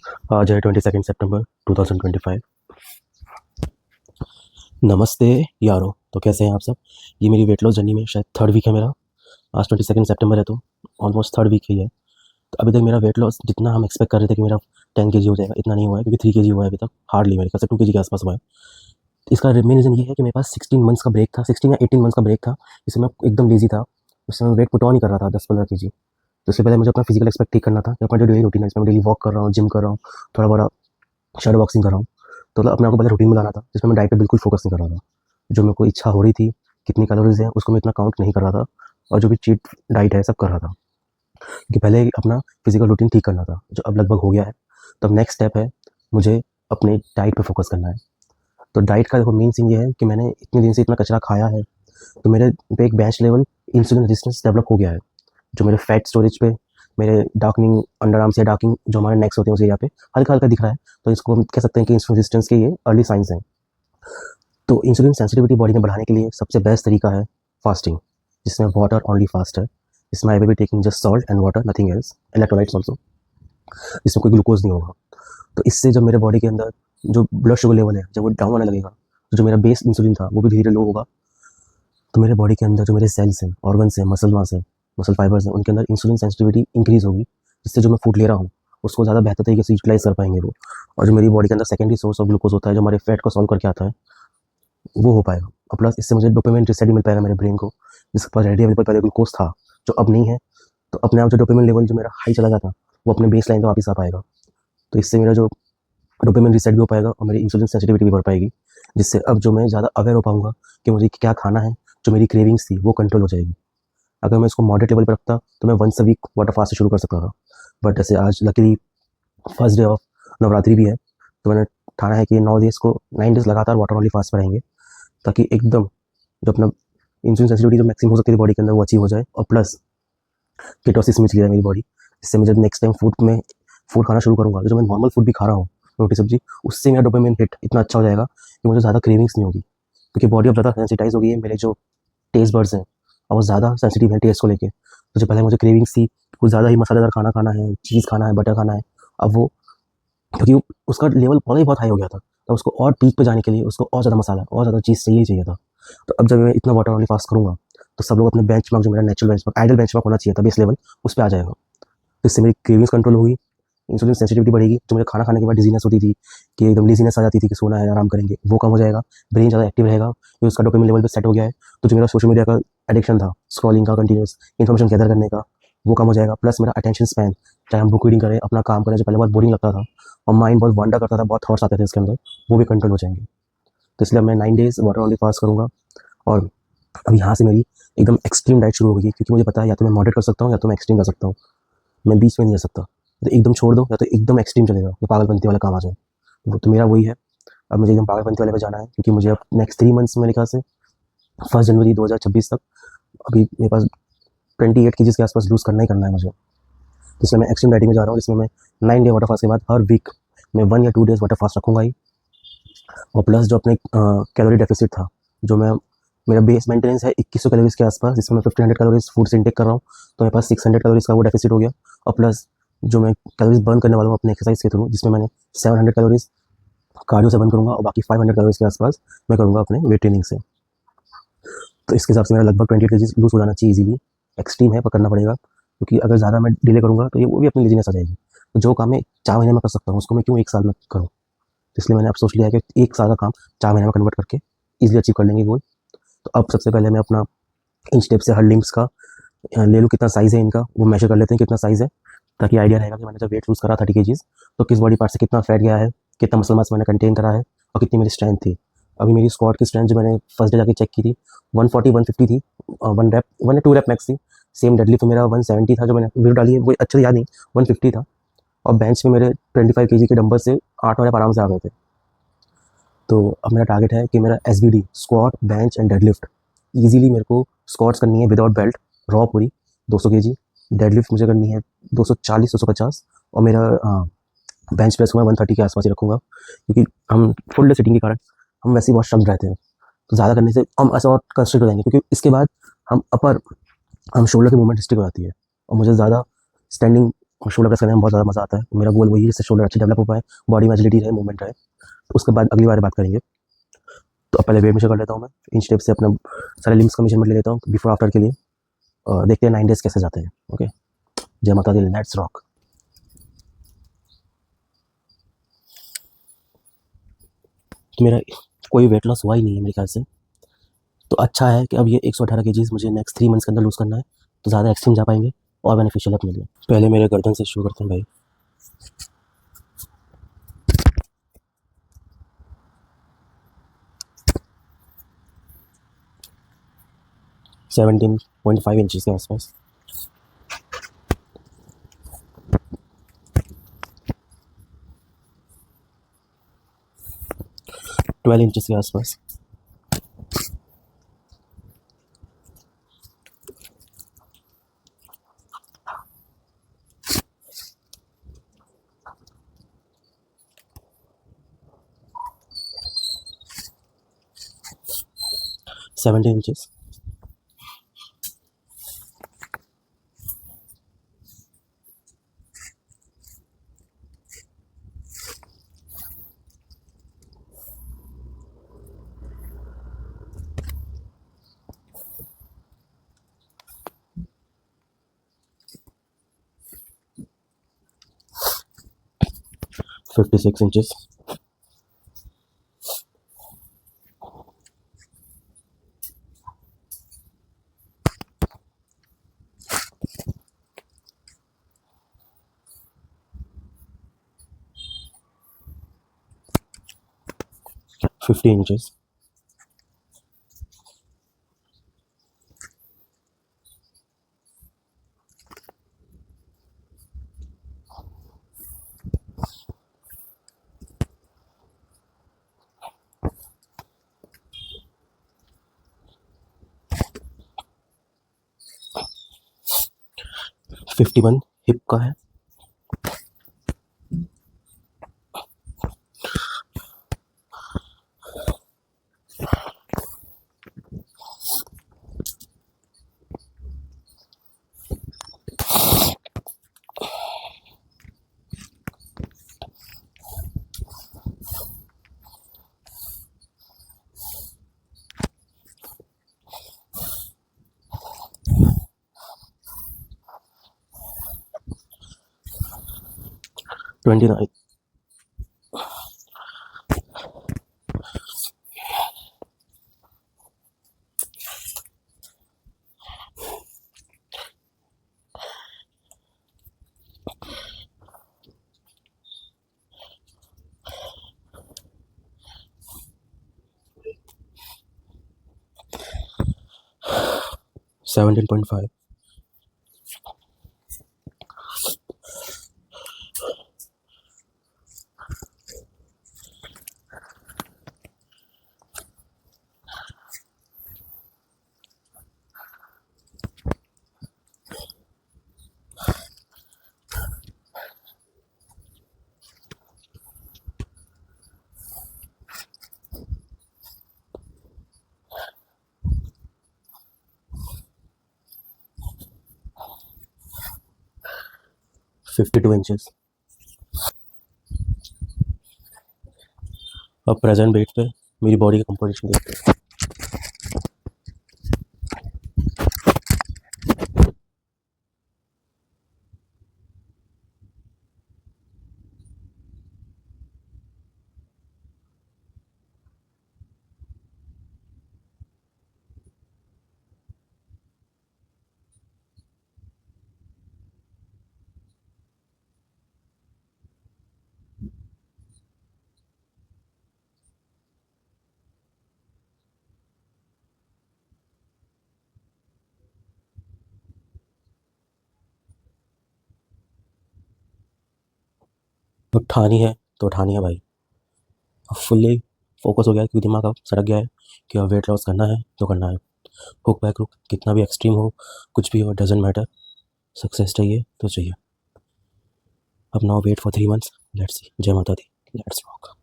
आज है 22 सितंबर 2025। नमस्ते यारो। तो कैसे हैं आप सब? ये मेरी वेट लॉस जर्नी में शायद थर्ड वीक है मेरा। आज 22 सितंबर है तो ऑलमोस्ट थर्ड वीक ही है। तो अभी तक मेरा वेट लॉस जितना हम एक्सपेक्ट कर रहे थे कि मेरा 10 kg हो जाएगा, इतना नहीं हुआ है, क्योंकि 3 kg हुआ है अभी तक। हार्डली मेरे ख्याल से 2 kg के आसपास हुआ है। इसका मेन रीज़न ये है कि मेरे पास 16 मंथ्स का ब्रेक था, 16 या 18 मंथ्स का ब्रेक था, जिसमें मैं एकदम लेजी था। उसमें मैं वेट पुट ऑन नहीं कर रहा था 10-15 kg। तो इससे पहले मुझे अपना फिजिकल एस्पेक्ट ठीक करना था कि अपना जो डेली रूटीन है, इसमें मैं डेली वॉक कर रहा हूँ, जिम कर रहा हूँ, थोड़ा बड़ा शेडो बॉक्सिंग कर रहा हूँ। तो मतलब अपने आप को पहले रूटीन में लाना था, जिसमें मैं डाइट पे बिल्कुल फोकस नहीं कर रहा था। जो मेरे को इच्छा हो रही थी, कितनी कैलोरीज है उसको मैं इतना काउंट नहीं कर रहा था, और जो भी चीट डाइट है सब कर रहा था, कि पहले अपना फिजिकल रूटीन ठीक करना था, जो अब लगभग हो गया है। तब नेक्स्ट स्टेप है, मुझे अपने डाइट पे फोकस करना है। तो डाइट का देखो मेन थिंग ये है कि मैंने इतने दिन से इतना कचरा खाया है, तो मेरे पे एक bench level insulin resistance develop हो गया है, जो मेरे फैट स्टोरेज पे, मेरे डार्कनिंग अंडर आर्म से डार्किंग जो हमारे नेक्स होते हैं उस एरिया पे हल्का हल्का दिख रहा है। तो इसको हम कह सकते हैं कि इंसुलिन रेजिस्टेंस के ये अर्ली साइंस हैं। तो इंसुलिन सेंसिटिविटी बॉडी में बढ़ाने के लिए सबसे बेस्ट तरीका है फास्टिंग, जिसमें वाटर ओनली फास्ट है। इसमें I will be taking just salt and water, nothing else, electrolytes also. इसमें कोई ग्लूकोज नहीं होगा। तो इससे जब मेरे बॉडी के अंदर जो ब्लड शुगर लेवल है जब वो डाउन आने लगेगा, तो जो मेरा बेस इंसुलिन था वो भी धीरे लो होगा। तो मेरे बॉडी के अंदर जो मेरे सेल्स हैं, ऑर्गन्स हैं, मसल मास है, मसल फाइबर्स हैं, उनके अंदर इंसुलिन सेंसिटिविटी इंक्रीज होगी, जिससे जो मैं फूड ले रहा हूँ उसको ज़्यादा बेहतर तरीके से यूटिलाइज कर पाएंगे वो। और जो मेरी बॉडी के अंदर सेकेंडरी सोर्स ऑफ ग्लूकोज होता है, जो हमारे फैट को सॉल्व करके आता है, वो हो पाएगा। और प्लस इससे मुझे डोपामिन रिसेट भी मिल पाएगा मेरे ब्रेन को, जिसके पास रेडी अवेलेबल पहले ग्लूकोज था, जो अब नहीं है। तो अपने आप जो डोपामिन लेवल जो मेरा हाई चला गया था, वो अपने बेस लाइन पर वापस आ पाएगा। तो इससे मेरा जो डोपामिन रीसेट भी हो पाएगा और मेरी इंसुलिन सेंसिटिविटी भी बढ़ पाएगी, जिससे अब जो मैं ज़्यादा अवेयर हो पाऊंगा कि मुझे क्या खाना है, जो मेरी क्रेविंग्स थी वो कंट्रोल हो जाएगी। अगर मैं इसको मॉडरेट लेवल पर रखता तो मैं once a week water fast से शुरू कर सकता था। बट जैसे आज luckily first day of Navratri भी है, तो मैंने ठाना है कि 9 डेज को 9 डेज लगातार वाटर ओनली फास्ट पर रहेंगे, ताकि एकदम जो अपना इंसुलिन सेंसिटिविटी जो मैक्सिमम हो सकती है बॉडी के अंदर वो अचीव हो जाए, और प्लस केटोसिस में चली जाए मेरी बॉडी। इससे मैं जब नेक्स्ट टाइम फूड खाना शुरू करूँगा, तो जो मैं नॉर्मल फूड भी खा रहा हूँ, रोटी सब्जी, उससे मेरा डोपामिन हिट इतना अच्छा हो जाएगा कि मुझे ज़्यादा क्रेविंग्स नहीं होगी, क्योंकि बॉडी अब ज़्यादा सेंसिटाइज हो गई है। मेरे जो टेस्ट बर्ड्स हैं और वो ज़्यादा सेंसिटिव है टेस्ट को लेके। तो जो पहले मुझे क्रेविंग्स थी, कुछ ज़्यादा ही मसालेदार खाना खाना है, चीज़ खाना है, बटर खाना है, अब वो, क्योंकि उसका लेवल पहले ही बहुत हाई हो गया था, तो उसको और पीक पे जाने के लिए उसको और ज़्यादा मसाला और ज़्यादा चीज़ चाहिए ही चाहिए था। तो अब जब मैं इतना वाटर ओनली फास्ट करूँगा, तो सब लोग अपने बेंचमार्क, जो मेरा नेचुरल बेंचमार्क, आइडल बेंचमार्क होना चाहिए था, बेस लेवल, उस पर आ जाएगा। तो इससे मेरी क्रेविंग्स कंट्रोल होगी, इंसुलिन सेंसिटिविटी बढ़ेगी। जो मुझे खाना खाने के बाद डिजीनेस होती थी, कि एकदम लेजीनेस आ जाती थी कि सोना है, आराम करेंगे, वो कम हो जाएगा। ब्रेन ज़्यादा एक्टिव रहेगा, क्योंकि उसका डोपामिन लेवल पे सेट हो गया है। तो जो मेरा सोशल मीडिया का एडिक्शन था, स्क्रॉलिंग का, कंटिन्यूस इन्फॉर्मेशन गैदर करने का, वो कम हो जाएगा। प्लस मेरा अटेंशन स्पैन, चाहे हम बुक रीडिंग करें, अपना काम करें, जो पहले बहुत बोरिंग लगता था और माइंड बहुत वांडर करता था, बहुत थॉट्स आते थे इसके अंदर, वो भी कंट्रोल हो जाएंगे। तो इसलिए मैं 9 डेज वाटर ओनली फास्ट करूँगा। और अब यहाँ से मेरी एकदम एक्सट्रीम डाइट शुरू होगी, क्योंकि मुझे पता है या तो मैं मॉडरेट कर सकता हूँ या तो मैं एक्सट्रीम कर सकता हूँ, मैं बीच में नहीं जा सकता। तो एकदम छोड़ दो या तो एकदम एक्सट्रीम चलेगा, ये पागलपंती वाला काम आ जाए। तो मेरा वही है, अब मुझे एकदम पागलपंती वाले पे जाना है, क्योंकि मुझे अब नेक्स्ट 3 मंथ्स मेरे ख्याल से 1 जनवरी 2026 तक, अभी मेरे पास 28 kg के आसपास लूज़ करना ही करना है मुझे। जिसमें मैं एक्सट्रीम डाइटिंग में जा रहा हूँ, जिसमें मैं 9 डे वाटर फास्ट के बाद हर वीक मैं 1 या 2 डेज वाटर फास्ट रखूँगा ही। और प्लस जो अपने कैलोरी डेफिसिट था, जो मैं, मेरा बेस मेंटेनेंस है 2100 कैलोरीज के आसपास, जिसमें मैं 1500 कैलोरीज फूड से इंटेक कर रहा हूँ, तो मेरे पास 600 कैलोरीज का वो डेफिसिट हो गया। और प्लस जो मैं कैलोरीज बर्न करने वाला हूँ अपने एक्सरसाइज के थ्रू, जिसमें मैंने 700 कैलोरीज कार्डियो से बर्न करूँगा और बाकी 500 कैलोरीज के आसपास मैं करूँगा अपने वेट ट्रेनिंग से। तो इसके हिसाब से मेरा लगभग 28 kg लूज हो जाना चाहिए इजीली। एक्सट्रीम है पर करना पड़ेगा, क्योंकि अगर ज़्यादा मैं डिले करूँगा तो ये वो भी अपनी लेजीनेस आ जाएगी। तो जो काम मैं 4 महीने में कर सकता हूँ, उसको मैं क्यों 1 साल में करूँ? तो इसलिए मैंने अब सोच लिया है कि 1 साल का काम 4 महीने में कन्वर्ट करके ईजिली अचीव कर लेंगे गोल। तो अब सबसे पहले मैं अपना इंच टेप से हर लिम्स का ले लूँ, कितना साइज़ है इनका, वो मेजर कर लेते हैं कितना साइज़ है, ताकि आइडिया रहेगा कि मैंने जब वेट लूज़ करा 30 kg, तो किस बॉडी पार्ट से कितना फैट गया है, कितना मसल मास मैंने कंटेन करा है, और कितनी मेरी स्ट्रेंथ थी। अभी मेरी स्क्वाट की स्ट्रेंथ जो मैंने फर्स्ट डे जाके चेक की थी, 140-150 थी, 1 या 2 रैप मैक्स थी। सेम डेडलिफ्ट मेरा 170 था, जो मैंने वीडियो डाली है वो अच्छे से याद नहीं, 150 था। और बेंच में मेरे 25 kg के डंबल से 8 आराम से आ गए थे। तो अब मेरा टारगेट है कि मेरा SBD, squat, bench and deadlift, easily मेरे को स्क्वाट्स करनी है विदाउट बेल्ट, रॉ पूरी 200 kg, डेडलिफ्ट मुझे करनी है 240-250, और मेरा बेंच प्रेस को मैं 130 के आसपास ही रखूँगा, क्योंकि हम फुल डे सिटिंग के कारण हम वैसे ही बहुत श्रम रहते हैं। तो ज़्यादा करने से हम ऐसा और कंस्ट्रिक्ट हो जाएंगे, क्योंकि इसके बाद हम शोल्डर की मूवमेंट स्टिक हो जाती है, और मुझे ज़्यादा स्टैंडिंग शोल्डर प्रेस करने में बहुत ज़्यादा मज़ा आता है। मेरा गोल वही है, जिससे शोल्डर अच्छी डेवलप हो पाए, बॉडी में एजिलिटी रहे, मूवमेंट रहे। तो उसके बाद अगली बार बात करेंगे। तो अब पहले वेट मेजर कर लेता हूँ मैं, इंच टेप से अपना सारे लिम्स का मेजरमेंट ले लेता हूँ बिफोर आफ्टर के लिए, और देखते हैं 9 डेज़ कैसे जाते हैं। ओके, जय माता दी, लेट्स रॉक। तो मेरा कोई वेट लॉस हुआ ही नहीं है मेरे ख्याल से। तो अच्छा है कि अब ये 118 केजीज़ मुझे नेक्स्ट 3 मंथ्स के अंदर लूज़ करना है, तो ज़्यादा एक्सट्रीम जा पाएंगे और बेनिफिशियल है अपने लिए। पहले मेरे गर्दन से शुरू करते हैं भाई। 17.5 इंचज़ के आसपास, 12 इंचज़ के आसपास, 17 इंचज़, 56 इंचज़, 50 इंचज़, 51 हिप का है, 29, 17.5, 52 इंचज़। अब प्रेजेंट वेट पे मेरी बॉडी का कंपोजिशन देखते हैं। उठानी है तो उठानी है भाई। अब फुल्ली फोकस हो गया है, क्योंकि दिमाग अब सड़क गया है कि अब वेट लॉस करना है तो करना है। हुक बैक हुक कितना भी एक्सट्रीम हो, कुछ भी हो, डजेंट मैटर, सक्सेस चाहिए तो चाहिए। अब now wait for 3 months, let's see. जय माता दी, लेट्स रॉक।